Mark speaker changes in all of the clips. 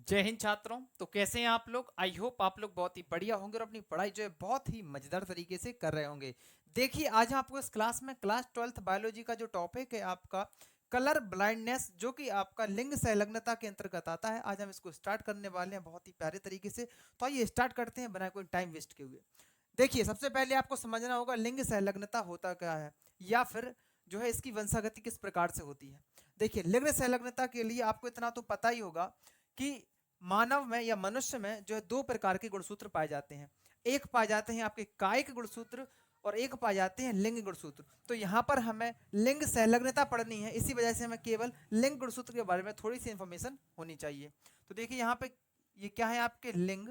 Speaker 1: जय हिंद छात्रों। तो कैसे हैं आप लोग? आई होप आप लोग बहुत ही बढ़िया होंगे और अपनी पढ़ाई जो है बहुत ही मजेदार तरीके से कर रहे होंगे। देखिए, आज हम आपको इस क्लास में क्लास 12th बायोलॉजी का जो टॉपिक है आपका कलर ब्लाइंडनेस, जो कि आपका लिंग संलग्नता के अंतर्गत आता है, आज हम इसको स्टार्ट करने वाले हैं बहुत ही प्यारे तरीके से। तो आइए स्टार्ट करते हैं बिना कोई टाइम वेस्ट के हुए। देखिए, सबसे पहले आपको समझना होगा लिंग संलग्नता होता क्या है, या फिर जो है इसकी वंशागति किस प्रकार से होती है। देखिए, लिंग संलग्नता के लिए आपको इतना तो पता ही होगा कि मानव में या मनुष्य में जो है दो प्रकार के गुणसूत्र पाए जाते हैं। एक पाए जाते हैं आपके कायिक गुणसूत्र और एक पाए जाते हैं लिंग गुणसूत्र। तो यहाँ पर हमें लिंग संलग्नता पढ़नी है, इसी वजह से हमें केवल लिंग गुणसूत्र के बारे में थोड़ी सी इंफॉर्मेशन होनी चाहिए। तो देखिए यहाँ पे ये क्या है, आपके लिंग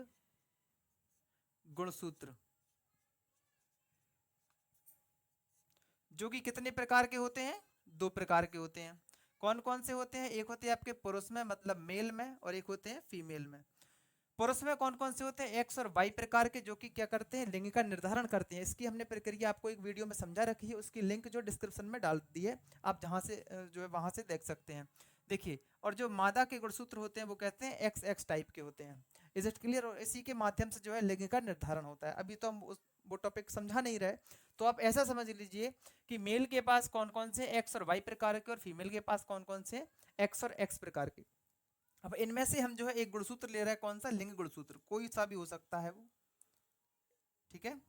Speaker 1: गुणसूत्र, जो कि कितने प्रकार के होते हैं? दो प्रकार के होते हैं। कौन कौन से होते हैं? एक होते हैं आपके पुरुष में मतलब मेल में, और एक होते हैं फीमेल में। पुरुष में कौन कौन से होते हैं? एक्स और वाई प्रकार के, जो कि क्या करते हैं, लिंग का निर्धारण करते हैं। इसकी हमने प्रक्रिया आपको एक वीडियो में समझा रखी है, उसकी लिंक जो डिस्क्रिप्शन में डाल दी है, आप जहां से जो है वहां से देख सकते हैं। देखिए, और जो मादा के गुणसूत्र होते हैं वो कहते हैं एक्स एक्स टाइप के होते हैं। Is it clear? और इसी के माध्यम से जो है लिंग का निर्धारण होता है। अभी तो हम वो टॉपिक समझा नहीं रहे, तो आप ऐसा समझ लीजिए कि मेल के पास कौन कौन से एक्स और वाई प्रकार के, और फीमेल के पास कौन कौन से एक्स और एक्स प्रकार के। अब इनमें से हम जो है एक गुणसूत्र ले रहे हैं, कौन सा? लिंग गुणसूत्र, कोई सा भी हो सकता है वो। ठीक है,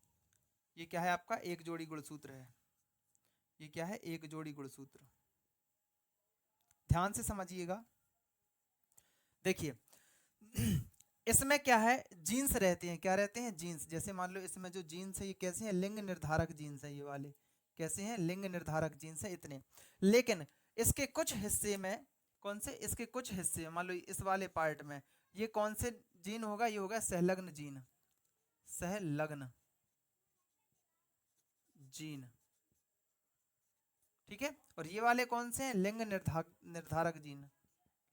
Speaker 1: ये क्या है आपका? एक जोड़ी गुणसूत्र है। ये क्या है? एक जोड़ी गुणसूत्र। ध्यान से समझिएगा। देखिए, इसमें क्या है, जीन्स रहते हैं। क्या रहते हैं? जीन्स। जैसे मान लो इसमें जो जीन्स है ये कैसे हैं? लिंग निर्धारक जीन्स है ये वाले। कैसे हैं? लिंग निर्धारक जीन्स है इतने। लेकिन इसके कुछ हिस्से में, कौन से? इसके कुछ हिस्से मान लो इस वाले पार्ट में, ये कौन से जीन होगा? ये होगा सहलग्न जीन। सहलग्न जीन। ठीक है, और ये वाले कौन से हैं? लिंग निर्धारक जीन।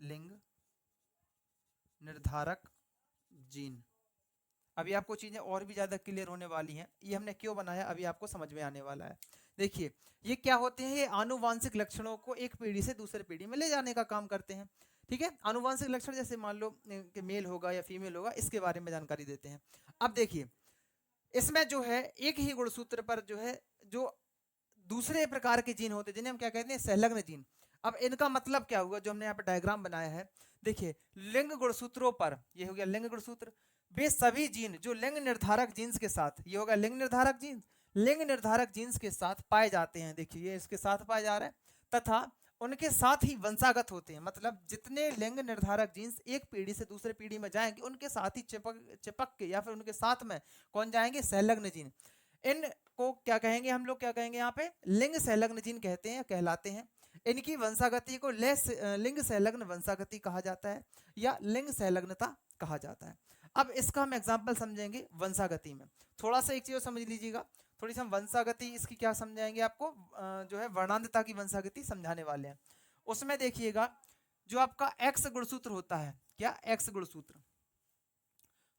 Speaker 1: लिंग निर्धारक जीन। अभी आपको चीजें और भी ज्यादा क्लियर होने वाली हैं। ये हमने क्यों बनाया अभी आपको समझ में आने वाला है। देखिए, ये क्या होते हैं? ये आनुवांशिक लक्षणों को एक पीढ़ी से दूसरे पीढ़ी में ले जाने का काम करते हैं। ठीक है, आनुवांशिक लक्षण जैसे मान लो कि मेल होगा या फीमेल होगा, इसके बारे में जानकारी देते हैं। अब देखिए, इसमें जो है एक ही गुणसूत्र पर जो है जो दूसरे प्रकार के जीन होते हैं, जिन्हें हम क्या कहते हैं? संलग्न जीन। अब इनका मतलब क्या हुआ, जो हमने यहाँ पर डायग्राम बनाया है। देखिए, लिंग गुणसूत्रों पर, ये हो गया लिंग गुणसूत्र, वे सभी जीन जो लिंग निर्धारक जीन्स के साथ, ये होगा लिंग निर्धारक जीन्स, लिंग निर्धारक जीन्स के साथ पाए जाते हैं। देखिए, ये इसके साथ पाए जा रहे हैं, तथा उनके साथ ही वंशागत होते हैं। मतलब जितने लिंग निर्धारक जीन्स एक पीढ़ी से दूसरे पीढ़ी में जाएंगे, उनके साथ ही चिपक चिपक के या फिर उनके साथ में कौन जाएंगे? संलग्न जीन। इनको क्या कहेंगे हम लोग? क्या कहेंगे यहाँ पे? लिंग संलग्न जीन कहते हैं, कहलाते हैं। इनकी वंशागति को लिंग संलग्न वंशागति कहा जाता है, या लिंग संलग्नता कहा जाता है। अब इसका हम एग्जाम्पल समझेंगे वंशागति में। थोड़ा सा एक चीज समझ लीजिएगा, थोड़ी सी हम वंशागति इसकी क्या समझाएंगे आपको, जो है वर्णांधता की वंशागति समझाने वाले हैं। उसमें देखिएगा, जो आपका एक्स गुणसूत्र होता है, क्या? एक्स गुणसूत्र।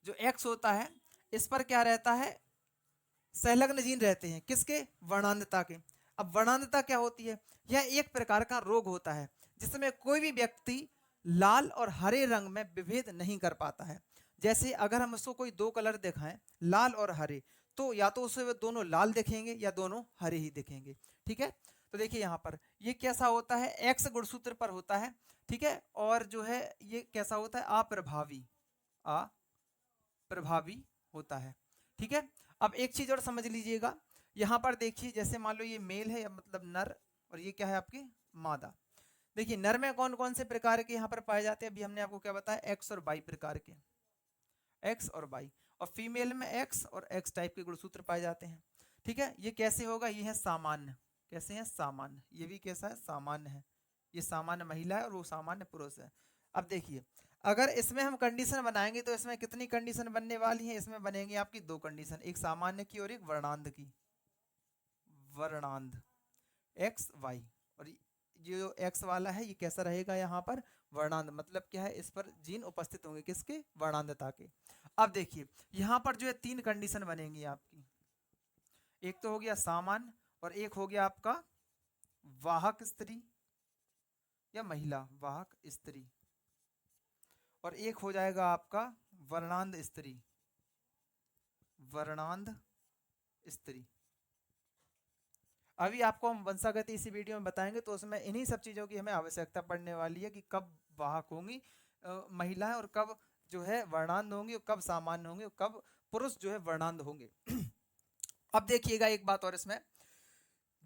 Speaker 1: जो एक्स होता है, इस पर क्या रहता है? संलग्न जीन रहते हैं। किसके? वर्णांधता के। अब वर्णांधता क्या होती है? यह एक प्रकार का रोग होता है जिसमें कोई भी व्यक्ति लाल और हरे रंग में विभेद नहीं कर पाता है। जैसे अगर हम उसको कोई दो कलर दिखाएं, लाल और हरे, तो या तो उसे वे दोनों लाल दिखेंगे या दोनों हरे ही दिखेंगे। ठीक है, तो देखिए यहाँ पर ये कैसा होता है? एक्स गुणसूत्र पर होता है। ठीक है, और जो है ये कैसा होता है? अप्रभावी। अप्रभावी होता है। ठीक है, अब एक चीज और समझ लीजिएगा। यहां पर देखिए, जैसे मान लो ये मेल है, मतलब नर, और ये क्या है आपकी? मादा। देखिए, नर में कौन कौन से प्रकार के यहाँ पर पाए जाते हैं? अभी हमने आपको क्या बताया? एक्स और वाई प्रकार के। एक्स और वाई। और फीमेल में एक्स और एक्स टाइप के गुणसूत्र पाए जाते हैं। ठीक है, ये कैसे होगा? ये है सामान्य। कैसे हैं? सामान्य। ये भी कैसा है? सामान्य है। ये सामान्य महिला है और वो सामान्य पुरुष है। अब देखिए, अगर इसमें हम कंडीशन बनाएंगे तो इसमें कितनी कंडीशन बनने वाली है? इसमें बनेंगी आपकी दो कंडीशन, एक सामान्य की और एक वर्णांध की। वर्णांध, एक्स वाई। और ये जो एक्स वाला है ये कैसा रहेगा? यहाँ पर वर्णांध। मतलब क्या है? इस पर जीन उपस्थित होंगे, किसके? वर्णांधता के। अब देखिए, यहाँ पर जो है तीन कंडीशन बनेंगी आपकी। एक तो हो गया सामान्य, और एक हो गया आपका वाहक स्त्री या महिला, वाहक स्त्री। और एक हो जाएगा आपका वर्णांध स्त्री, वर्णांध स्त्री। अभी आपको हम वंशागति इसी वीडियो में बताएंगे, तो उसमें इन्हीं सब चीजों की हमें आवश्यकता पड़ने वाली है कि कब वाहक होंगी महिलाएं, और कब जो है वर्णांध होंगी, और कब सामान्य होंगे, और कब पुरुष जो है वर्णांध होंगे। अब देखिएगा एक बात और, इसमें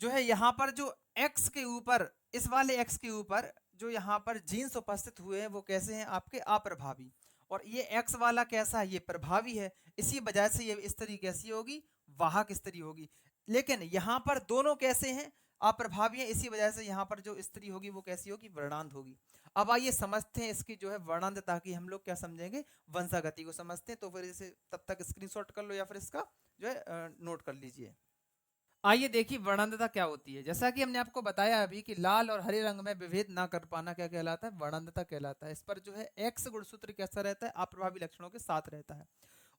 Speaker 1: जो है यहाँ पर जो x के ऊपर, इस वाले x के ऊपर जो यहाँ पर जीन्स उपस्थित हुए हैं वो कैसे हैं, आपके अप्रभावी, और ये x वाला कैसा है, ये प्रभावी है। इसी वजह से ये स्त्री कैसी होगी, वाहक स्त्री होगी। लेकिन यहाँ पर दोनों कैसे हैं, अप्रभावी हैं, इसी वजह से यहाँ पर जो स्त्री होगी वो कैसी होगी, वर्णांध होगी। अब आइए समझते हैं इसकी जो है वर्णांधता की, हम लोग क्या समझेंगे, वंशागति को समझते हैं। तो फिर इसे तब तक स्क्रीनशॉट कर लो या फिर इसका जो है नोट कर लीजिए। आइए देखिए वर्णांधता क्या होती है। जैसा कि हमने आपको बताया अभी कि लाल और हरे रंग में विभेद ना कर पाना क्या कहलाता है, वर्णांधता कहलाता है। इस पर जो है एक्स गुणसूत्र कैसा रहता है, अप्रभावी लक्षणों के साथ रहता है।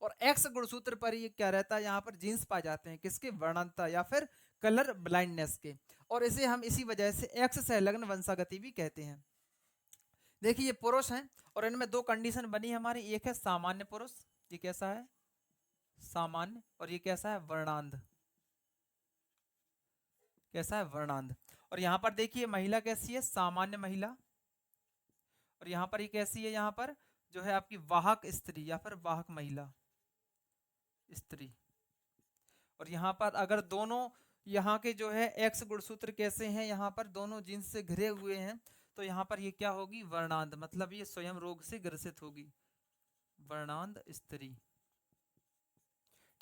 Speaker 1: और एक्स गुणसूत्र पर ये क्या रहता है, यहाँ पर जीन्स पाए जाते हैं किसके, वर्णांधता या फिर कलर ब्लाइंडनेस के। और इसे हम इसी वजह से एक्स संलग्न वंशागति भी कहते हैं। देखिए ये पुरुष हैं और इनमें दो कंडीशन बनी हमारी, एक है सामान्य पुरुष, ये कैसा है, सामान्य, और ये कैसा है, वर्णांध, कैसा है, वर्णांध। और यहां पर देखिए महिला कैसी है, सामान्य महिला, और यहां पर ये कैसी है, यहां पर जो है आपकी वाहक स्त्री या फिर वाहक महिला स्त्री। और यहां पर अगर दोनों यहाँ के जो है एक्स गुणसूत्र कैसे हैं, यहाँ पर दोनों जींस से घिरे हुए हैं, तो यहाँ पर ये क्या होगी, वर्णांध, मतलब ये स्वयं रोग से ग्रसित होगी, वर्णांध स्त्री।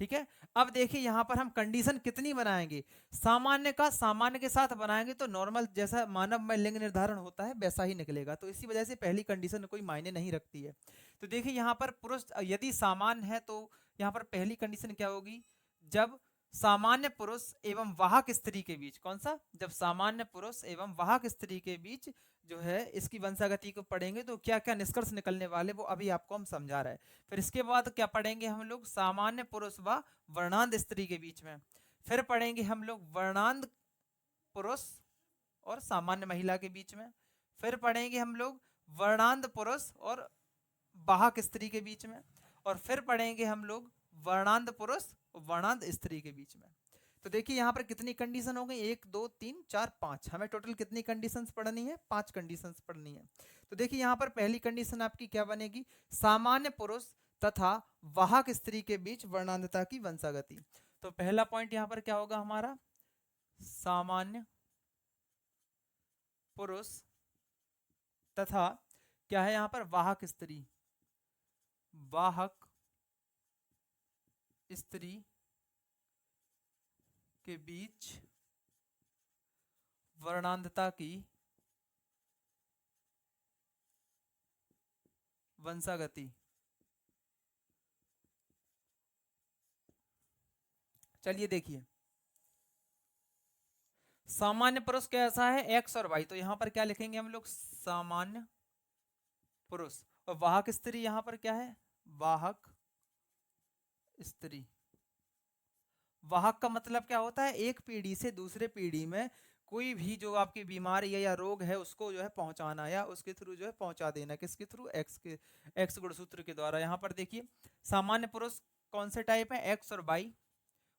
Speaker 1: ठीक है। अब देखिए यहां पर हम कंडीशन कितनी बनाएंगे, सामान्य का सामान्य के साथ बनाएंगे तो नॉर्मल जैसा मानव में लिंग निर्धारण होता है वैसा ही निकलेगा, तो इसी वजह से पहली कंडीशन कोई मायने नहीं रखती है। तो देखिए यहां पर पुरुष यदि सामान्य है तो यहां पर पहली कंडीशन क्या होगी, जब सामान्य पुरुष एवं वाहक स्त्री के बीच, कौन सा, जब सामान्य पुरुष एवं वाहक स्त्री के बीच जो है इसकी वंशागति को पढ़ेंगे तो क्या क्या निष्कर्ष निकलने वाले वो अभी आपको हम समझा रहे हैं। फिर इसके बाद क्या पढ़ेंगे हम लोग, सामान्य पुरुष व वर्णांध स्त्री के बीच में। फिर पढ़ेंगे हम लोग वर्णांध पुरुष और सामान्य महिला के बीच में। फिर पढ़ेंगे हम लोग वर्णांध पुरुष और वाहक स्त्री के बीच में। और फिर पढ़ेंगे हम लोग वर्णांध पुरुष और वर्णांध स्त्री के बीच में। तो देखिए यहाँ पर कितनी कंडीशन हो गई, 1 2 3 4 5, हमें टोटल कितनी कंडीशंस पढ़नी है, 5 कंडीशंस पढ़नी है। तो देखिए यहाँ पर पहली कंडीशन आपकी क्या बनेगी, सामान्य पुरुष तथा वाहक स्त्री के बीच वर्णांधता की वंशागति। तो पहला पॉइंट यहाँ पर क्या होगा हमारा, सामान्य पुरुष तथा क्या है यहाँ पर, वाहक स्त्री, वाहक स्त्री के बीच वर्णांधता की वंशागति। चलिए देखिए सामान्य पुरुष कैसा है, एक्स और वाई, तो यहां पर क्या लिखेंगे हम लोग, सामान्य पुरुष। और वाहक स्त्री यहां पर क्या है, वाहक स्त्री। वाहक का मतलब क्या होता है, एक पीढ़ी से दूसरे पीढ़ी में कोई भी जो आपकी बीमारी है या रोग है उसको जो है पहुंचाना या उसके थ्रू जो है पहुंचा देना, किसके थ्रू, एक्स के, एक्स गुणसूत्र के द्वारा। यहाँ पर देखिए सामान्य पुरुष कौन से टाइप है, एक्स और वाई,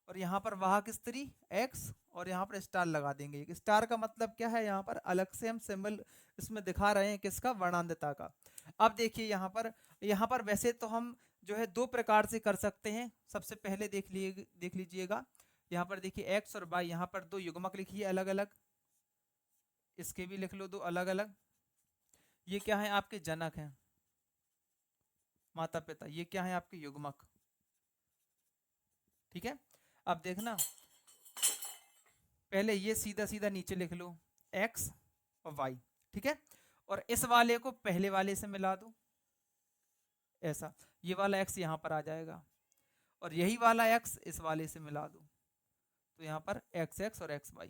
Speaker 1: और यहाँ पर वाहक स्त्री एक्स, और यहाँ पर स्टार लगा देंगे। स्टार का मतलब क्या है, यहाँ पर अलग से हम सिंबल इसमें दिखा रहे हैं किसका, वर्णांधता का। अब देखिए यहाँ पर वैसे तो हम जो है दो प्रकार से कर सकते हैं। सबसे पहले देख लीजिएगा यहाँ पर देखिए एक्स और वाई, यहाँ पर दो युग्मक लिखिए अलग अलग, इसके भी लिख लो दो अलग अलग। ये क्या है, आपके जनक हैं, माता पिता, ये क्या है आपके युग्मक। ठीक है। अब देखना पहले ये सीधा सीधा नीचे लिख लो x और y, ठीक है। और इस वाले को पहले वाले से मिला दो, ऐसा, ये वाला x यहां पर आ जाएगा, और यही वाला x इस वाले से मिला दो, तो यहां पर xx और xy।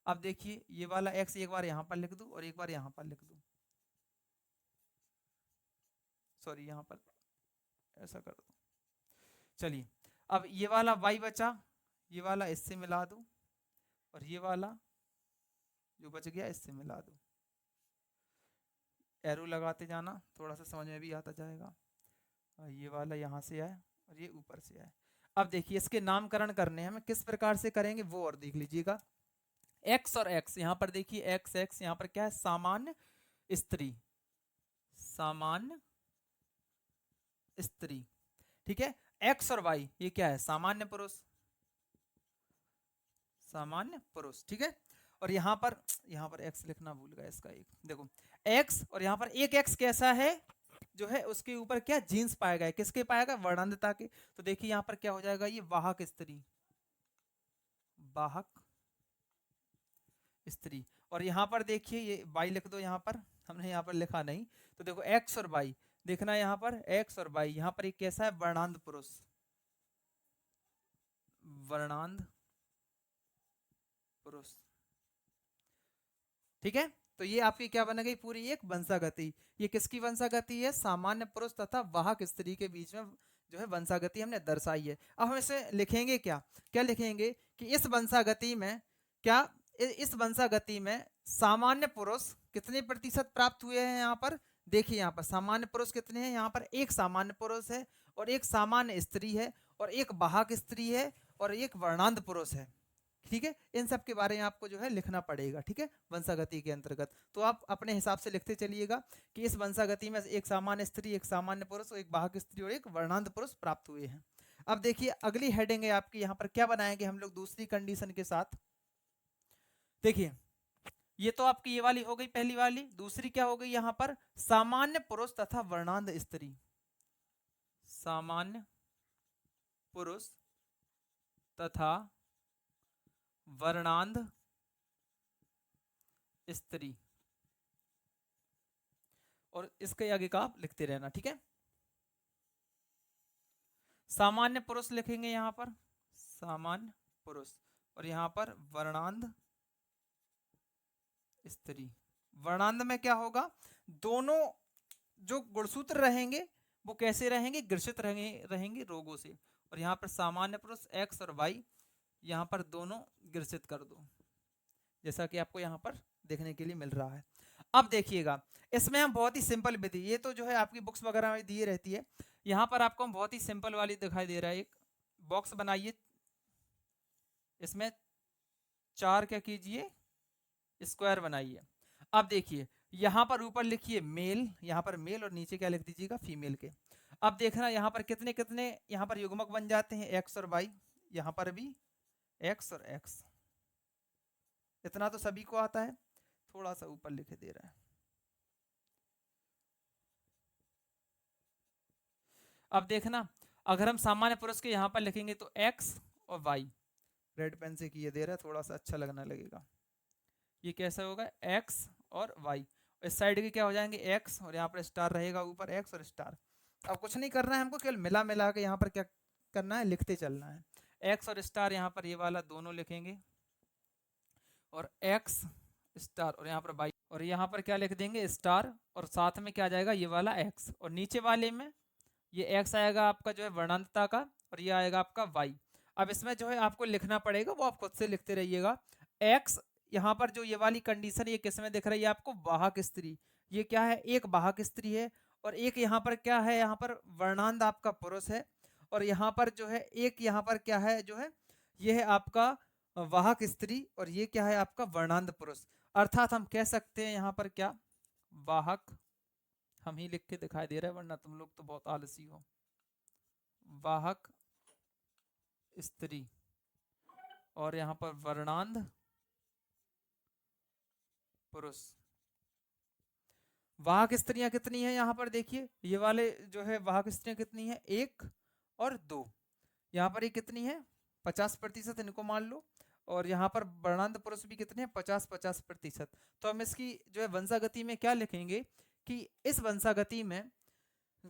Speaker 1: अब देखिए ये वाला x एक बार यहां पर लिख दूं और एक बार यहां पर लिख दूं, सॉरी यहां पर ऐसा कर दो। चलिए अब ये वाला y बचा, ये वाला इससे मिला दो, और ये वाला जो बच गया इससे मिला दो। एरो लगाते जाना, थोड़ा सा समझ में भी आता जाएगा। ये वाला यहाँ से आए और ये ऊपर से आए। अब देखिए इसके नामकरण करने हैं, हमें किस प्रकार से करेंगे वो और देख लीजिएगा। एक्स और एक्स, यहाँ पर देखिए एक्स एक्स, यहाँ पर क्या है, सामान्य स्त्री, सामान्य स्त्री, ठीक है। एक्स और वाई ये क्या है, सामान्य पुरुष, सामान्य पुरुष, ठीक है। और यहाँ पर एक्स लिखना भूल गया इसका, एक देखो एक्स, और यहाँ पर एक एक्स कैसा है, जो है उसके ऊपर क्या जीन्स पाएगा, किसके पाएगा, वर्णांधता के। तो देखिए यहाँ पर क्या हो जाएगा, ये वाहक स्त्री, वाहक स्त्री। और यहाँ पर देखिए ये वाई लिख दो, यहाँ पर हमने यहाँ पर लिखा नहीं, तो देखो एक्स और वाई देखना, यहाँ पर एक्स और वाई, यहाँ पर एक कैसा है, वर्णांध पुरुष, वर्णांध पुरुष, ठीक है। तो ये आपकी क्या बन गई, पूरी एक वंशागति। ये किसकी वंशागति है, सामान्य पुरुष तथा वाहक स्त्री के बीच में जो है वंशागति हमने दर्शाई है। अब हम इसे लिखेंगे क्या, क्या लिखेंगे कि इस वंशागति में क्या, इस वंशागति में सामान्य पुरुष कितने प्रतिशत प्राप्त हुए हैं। यहाँ पर देखिए, यहाँ पर सामान्य पुरुष कितने हैं, यहाँ पर एक सामान्य पुरुष है और एक सामान्य स्त्री है और एक वाहक स्त्री है और एक वर्णांध पुरुष है, ठीक है। इन सब के बारे में आपको जो है लिखना पड़ेगा, ठीक है, वंशागति के अंतर्गत। तो आप अपने हिसाब से लिखते चलिएगा कि इस वंशागति में एक सामान्य स्त्री, एक सामान्य पुरुष, एक वाहक स्त्री और एक वर्णांध पुरुष प्राप्त हुए हैं। अब देखिए अगली हेडिंग है आपकी, यहाँ पर क्या बनाएंगे हम लोग दूसरी कंडीशन के साथ। देखिए ये तो आपकी ये वाली हो गई पहली वाली, दूसरी क्या हो गई, यहाँ पर सामान्य पुरुष तथा वर्णांध स्त्री, सामान्य पुरुष तथा वर्णांध स्त्री, और इसके आगे का आप लिखते रहना, ठीक है। सामान्य पुरुष लिखेंगे यहाँ पर, सामान्य पुरुष, और यहाँ पर वर्णांध स्त्री। वर्णांध में क्या होगा, दोनों जो गुणसूत्र रहेंगे वो कैसे रहेंगे, ग्रसित रहेंगे रोगों से। और यहाँ पर सामान्य पुरुष एक्स और वाई, यहाँ पर दोनों ग्रसित कर दो, जैसा कि आपको यहाँ पर देखने के लिए मिल रहा है। अब देखिएगा इसमें हम बहुत ही सिंपल विधि, ये तो जो है आपकी बुक्स वगैरह में दी रहती है, यहाँ पर आपको हम बहुत ही सिंपल वाली दिखाई दे रहा है। एक बॉक्स बनाइए, इसमें 4 क्या कीजिए, स्क्वायर बनाइए। अब देखिए यहाँ पर ऊपर लिखिए मेल, यहाँ पर मेल, और नीचे क्या लिख दीजिएगा, फीमेल के। अब देखना यहाँ पर कितने कितने यहाँ पर युग्मक बन जाते हैं, एक्स और वाई, यहाँ पर भी एक्स और एक्स, इतना तो सभी को आता है, थोड़ा सा ऊपर लिखे दे रहा है। अब देखना अगर हम सामान्य पुरुष के यहाँ पर लिखेंगे तो एक्स और वाई, रेड पेन से किए दे रहा है, थोड़ा सा अच्छा लगना लगेगा। ये कैसा होगा, एक्स और वाई, इस साइड के क्या हो जाएंगे, एक्स, और यहाँ पर स्टार रहेगा ऊपर, एक्स और स्टार। अब कुछ नहीं करना है हमको, केवल मिला मिला के यहाँ पर क्या करना है, लिखते चलना है। एक्स और स्टार यहाँ पर ये वाला दोनों लिखेंगे, और एक्स स्टार, और यहाँ पर वाई, और यहाँ पर क्या लिख देंगे, स्टार, और साथ में क्या आ जाएगा, ये वाला एक्स, और नीचे वाले में ये एक्स आएगा आपका जो है वर्णांतता का, और ये आएगा आपका वाई। अब इसमें जो है आपको लिखना पड़ेगा, वो आप खुद से लिखते रहिएगा। एक्स यहाँ पर जो ये वाली कंडीशन ये किस में दिख रही है आपको, वाहक स्त्री, ये क्या है, एक वाहक स्त्री है, और एक यहाँ पर क्या है, यहाँ पर वर्णांध आपका पुरुष है, और यहाँ पर जो है एक यहाँ पर क्या है, जो है ये है आपका वाहक स्त्री, और ये क्या है आपका वर्णांध पुरुष। अर्थात हम कह सकते हैं यहाँ पर क्या, वाहक, हम ही लिख के दिखाई दे रहा है वरना तुम लोग तो बहुत आलसी हो, वाहक स्त्री, और यहाँ पर वर्णांध पुरुष। वाहक स्त्रियां कितनी है, यहाँ पर देखिए ये वाले जो है वाहक स्त्रियां कितनी है, 1 और 2, यहाँ पर ये कितनी है, 50%, इनको मान लो। और यहाँ पर वर्णांध पुरुष भी कितने हैं, 50-50%। तो हम इसकी जो है वंशागति में क्या लिखेंगे कि इस वंशागति में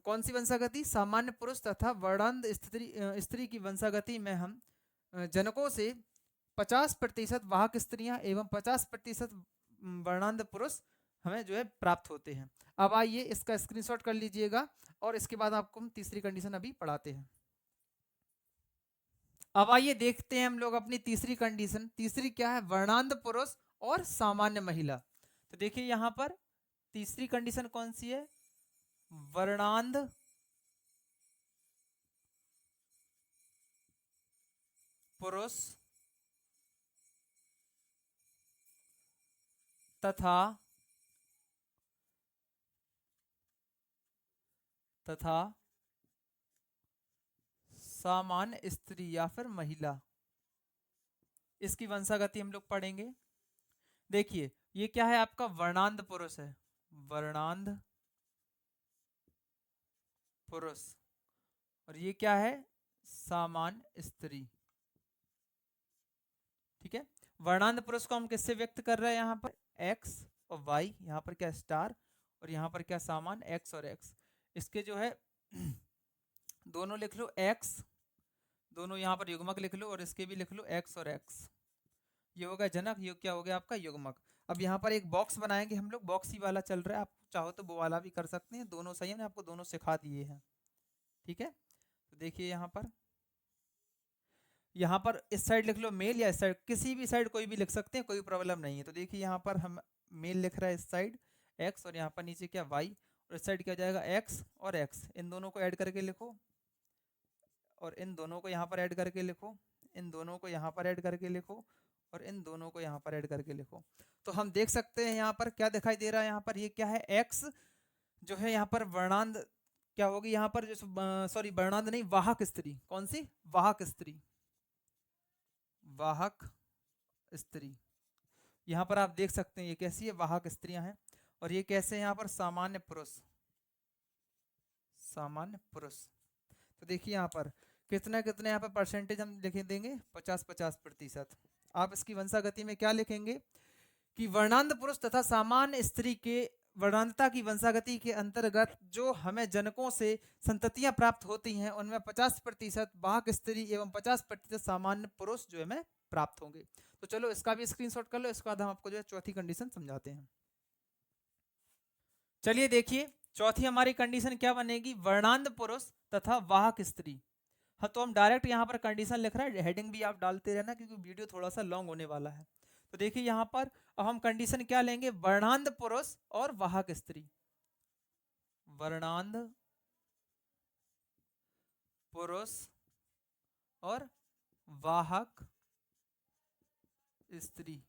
Speaker 1: कौन सी वंशागति, सामान्य पुरुष तथा वर्णांध स्त्री की वंशागति में हम जनकों से 50% वाहक स्त्रियां एवं 50% वर्णांध पुरुष हमें जो है प्राप्त होते हैं। अब आइए इसका स्क्रीनशॉट कर लीजिएगा, और इसके बाद आपको हम तीसरी कंडीशन अभी पढ़ाते हैं। अब आइए देखते हैं हम लोग अपनी तीसरी कंडीशन। तीसरी क्या है, वर्णांध पुरुष और सामान्य महिला। तो देखिए यहाँ पर तीसरी कंडीशन कौन सी है? वर्णांध पुरुष तथा सामान्य स्त्री या फिर महिला, इसकी वंशागति हम लोग पढ़ेंगे। देखिए ये क्या है आपका? वर्णांध पुरुष है, वर्णांध पुरुष, और ये क्या है? सामान्य स्त्री। ठीक है, वर्णांध पुरुष को हम किससे व्यक्त कर रहे हैं? यहाँ पर x और y, यहाँ पर क्या स्टार, और यहाँ पर क्या सामान्य x और x। इसके जो है दोनों लिख लो x, दोनों यहाँ पर युग्मक लिख लो, और इसके भी लिख लो x और x। ये हो गया जनक, ये क्या हो गया आपका? युग्मक। अब यहाँ पर एक बॉक्स बनाएंगे हम लोग, बॉक्स ही वाला चल रहा है, आप चाहो तो वो वाला भी कर सकते हैं, दोनों सही है, मैंने आपको दोनों सिखा दिए हैं। ठीक है, तो देखिए यहाँ पर इस साइड लिख लो मेल, या इस साइड, किसी भी साइड कोई भी लिख सकते हैं, कोई प्रॉब्लम नहीं है। तो देखिए यहाँ पर हम मेल लिख रहा है इस साइड x, और यहाँ पर नीचे क्या y, और इस साइड क्या जाएगा x और x। इन दोनों को ऐड करके लिखो, और इन दोनों को यहाँ पर ऐड करके लिखो, इन दोनों को यहाँ पर ऐड करके लिखो, और इन दोनों को यहाँ पर ऐड करके लिखो। तो हम देख सकते हैं यहाँ पर क्या दिखाई दे रहा है? यहाँ पर ये क्या है? x जो है यहाँ पर वर्णांध क्या होगी? यहाँ पर जो सॉरी वर्णांध नहीं, वाहक स्त्री। कौन सी? वाहक स्त्री, वाहक स्त्री। यहाँ पर आप देख सकते हैं ये कैसी है? वाहक स्त्रियां हैं। और ये कैसे हैं? यहाँ पर सामान्य पुरुष, सामान्य पुरुष। तो देखिए यहाँ पर कितना कितने यहाँ पर परसेंटेज हम लिख देंगे? 50-50%। आप इसकी वंशागति में क्या लिखेंगे कि वर्णांध पुरुष तथा सामान्य स्त्री के वर्णांधता की वंशागति के अंतर्गत जो हमें जनकों से संततियां प्राप्त होती हैं, उनमें 50% वाहक स्त्री एवं 50% सामान्य पुरुष जो हमें प्राप्त होंगे। तो चलो इसका भी स्क्रीनशॉट कर लो, इसके बाद हम आपको जो है चौथी कंडीशन समझाते हैं। चलिए देखिए चौथी हमारी कंडीशन क्या बनेगी? वर्णांध पुरुष तथा वाहक स्त्री। हाँ, तो हम डायरेक्ट यहाँ पर कंडीशन लिख रहे हैं, हेडिंग भी आप डालते रहना क्योंकि वीडियो थोड़ा सा लॉन्ग होने वाला है। तो देखिए यहाँ पर अब हम कंडीशन क्या लेंगे? वर्णांध पुरुष और वाहक स्त्री, वर्णांध पुरुष और वाहक स्त्री।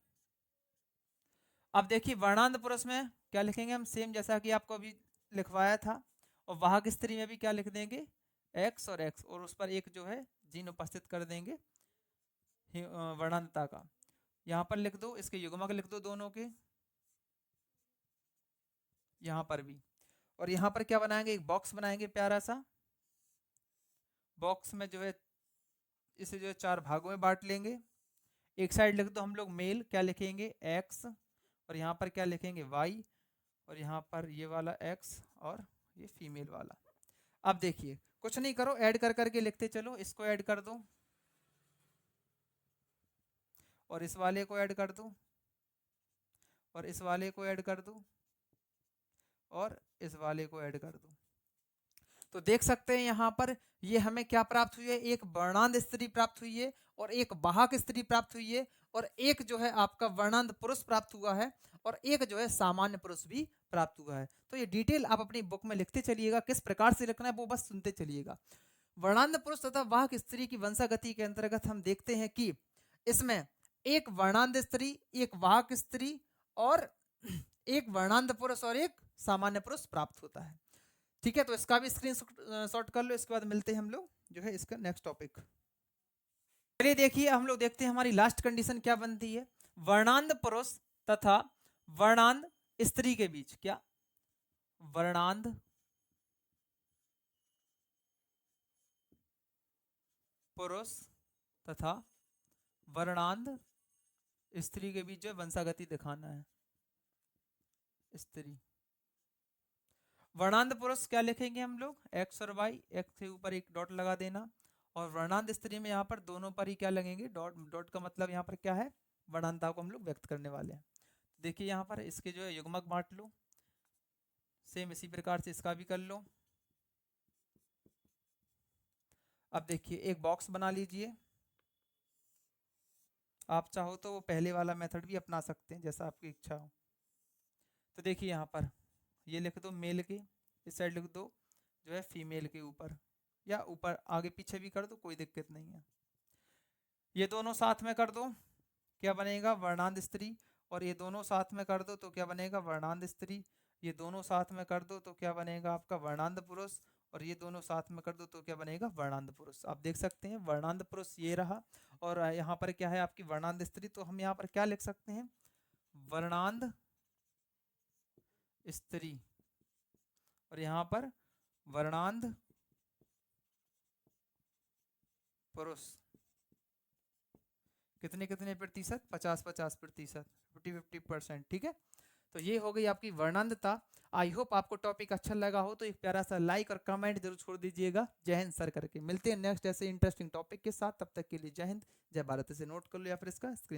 Speaker 1: अब देखिए वर्णांध पुरुष में क्या लिखेंगे हम? सेम जैसा कि आपको अभी लिखवाया था। और वाहक स्त्री में भी क्या लिख देंगे? x और x, और उस पर एक जो है जीन उपस्थित कर देंगे वर्णांधता का। यहाँ पर लिख दो, इसके युग्मक लिख दो दोनों के, यहाँ पर भी। और यहाँ पर क्या बनाएंगे? एक बॉक्स बनाएंगे प्यारा सा। बॉक्स में जो है इसे जो है 4 भागों में बांट लेंगे। एक साइड लिख दो हम लोग मेल, क्या लिखेंगे? x, और यहाँ पर क्या लिखेंगे? y, और यहाँ पर ये वाला x, और ये फीमेल वाला। अब देखिए कुछ नहीं करो, ऐड कर करके लिखते चलो। इसको ऐड कर दो, और इस वाले को ऐड कर दो, और इस वाले को ऐड कर दो, और इस वाले को ऐड कर दो। तो देख सकते हैं यहाँ पर ये हमें क्या प्राप्त हुई है? एक वर्णांध स्त्री प्राप्त हुई है, और एक वाहक स्त्री प्राप्त हुई है, और एक जो है आपका वर्णांध पुरुष प्राप्त हुआ है, और एक जो है सामान्य पुरुष भी प्राप्त हुआ है। तो ये डिटेल आप अपनी बुक में लिखते चलिएगा, किस प्रकार से लिखना है वो बस सुनते चलिएगा। वर्णांध पुरुष तथा वाहक स्त्री की वंशागति के अंतर्गत हम देखते हैं कि इसमें एक वर्णांध स्त्री, एक वाहक स्त्री, और एक वर्णांध पुरुष और एक सामान्य पुरुष प्राप्त होता है। ठीक है, तो इसका भी स्क्रीन शॉट कर लो, इसके बाद मिलते हैं हम लोग जो है इसका नेक्स्ट टॉपिक। चलिए देखिए हम लोग देखते हैं हमारी लास्ट कंडीशन क्या बनती है। वर्णांध पुरुष तथा वर्णांध स्त्री के बीच क्या? वर्णांध पुरुष तथा वर्णांध स्त्री के बीच जो है वंशागति दिखाना है। स्त्री वर्णांध पुरुष क्या लिखेंगे हम लोग? x और y, x के ऊपर एक डॉट लगा देना, और वर्णांध स्त्री में यहाँ पर दोनों पर ही क्या लगेंगे? डॉट। डॉट का मतलब यहाँ पर क्या है? वर्णांधता को हम लोग व्यक्त करने वाले हैं। देखिए यहाँ पर इसके जो है युग्मक बांट लो, सेम इसी प्रकार से इसका भी कर लो। अब देखिए एक बॉक्स बना लीजिए, आप चाहो तो वो पहले वाला मेथड भी अपना सकते हैं जैसा आपकी इच्छा हो। तो देखिए यहाँ पर ये लिख दो मेल के, इस साइड लिख दो जो है फीमेल के ऊपर, या ऊपर आगे पीछे भी कर दो, कोई दिक्कत नहीं है। ये दोनों साथ में कर दो, क्या बनेगा, वर्णांध स्त्री। और ये दोनों साथ में कर दो तो क्या बनेगा, वर्णांध स्त्री। ये दोनों साथ में कर दो तो क्या बनेगा आपका, वर्णांध पुरुष। और ये दोनों साथ में कर दो तो क्या बनेगा, वर्णांध पुरुष। आप देख सकते हैं वर्णांध पुरुष ये रहा, और यहाँ पर क्या है आपकी वर्णांध स्त्री, तो हम यहाँ पर क्या लिख सकते हैं, वर्णांध स्त्री। और यहाँ पर वर्णांध पुरुष। कितने कितने प्रतिशत, 50-50%, 50-50%, ठीक है। तो ये हो गई आपकी वर्णांधता। आई होप आपको टॉपिक अच्छा लगा हो, तो एक प्यारा सा लाइक और कमेंट जरूर छोड़ दीजिएगा, जय हिंद सर करके। मिलते हैं नेक्स्ट ऐसे इंटरेस्टिंग टॉपिक के साथ, तब तक के लिए जय हिंद, जय भारत। इसे नोट कर लो या फिर इसका स्क्रीन